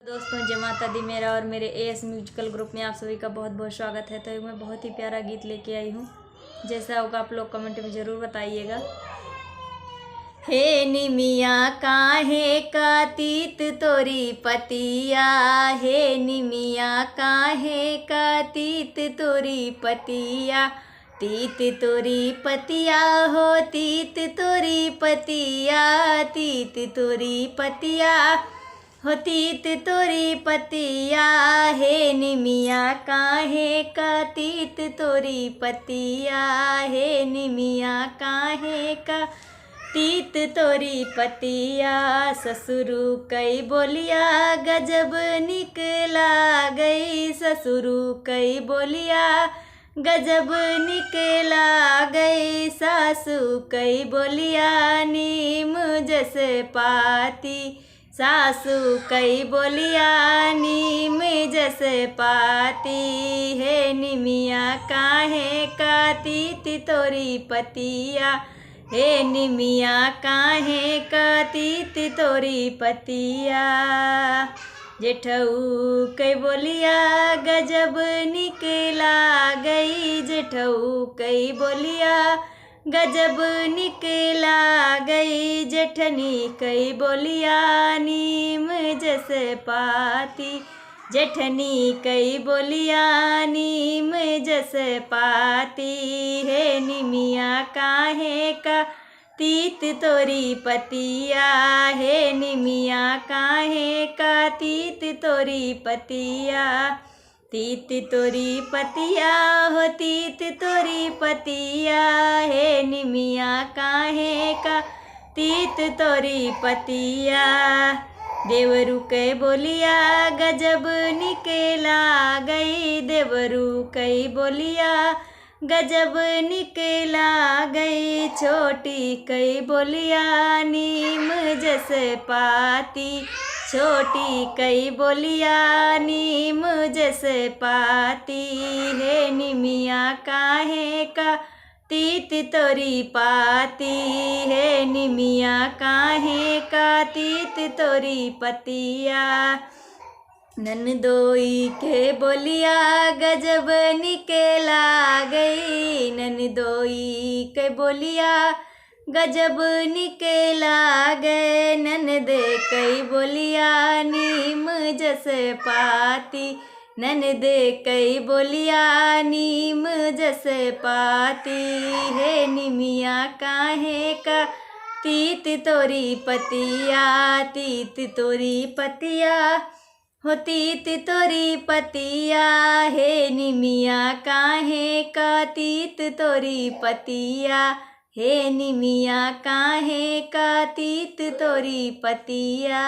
दोस्तों, जय माता दी। मेरा और मेरे एएस म्यूजिकल ग्रुप में आप सभी का बहुत बहुत स्वागत है। तो मैं बहुत ही प्यारा गीत लेके आई हूँ। जैसा होगा आप लोग कमेंट में ज़रूर बताइएगा। हे निमिया काहे का तीत तोरी पतिया, हे निमिया काहे का तीत तोरी पतिया, तीत तोरी पतिया हो तीत तोरी पतिया, तीत तोरी पतिया हो तीत तोरी पतिया, हे निमिया काहे का तीत तोरी पतिया, हे निमिया काहे का तीत तोरी पतिया। ससुरु कई बोलिया गजब निकला गई, ससुरु कई बोलिया गजब निकला गई, सासू कई बोलिया नीम जस पाती, सासू कई बोलिया नीम जस पाती, हे निमिया काहे का तीत तोरी पतिया, हे निमिया काहे का तीत तोरी पतिया। जेठऊ कई बोलिया गजब निकला गई, जेठऊ कई बोलिया गजब निकला गई, जेठनी कई बोलिया नीम जस पाती, जेठनी कई बोलिया नीम जस पाती, हे निमिया काहे का तीत तोरी पतिया, हे निमिया काहे का तीत तोरी पतिया। तीत तोरी पतिया हो तीत तोरी पतिया, हे निमिया काहे का तीत तोरी पतिया। देवरू कई बोलिया गजब निकला गई, देवरू कई बोलिया गजब निकला गई, छोटी कई बोलिया नीम जस पाती, छोटी कई बोलिया नीम जस पाती, हे निमिया काहे का तीत तोरी पाती, हे निमिया काहे का तीत तोरी पतिया। ननदोई के बोलिया गजब निकला गई, ननदोई के बोलिया गजब निकला गए, ननद कई बोलिया नीम जस पाती, ननद कई बोलिया नीम जस पाती, हे निमिया काहे का तीत तोरी पतिया, तीत तोरी पतिया हो तीत तोरी पतिया, हे निमिया काहे का तीत तोरी पतिया, हे निमिया काहे का तीत तोरी पतिया।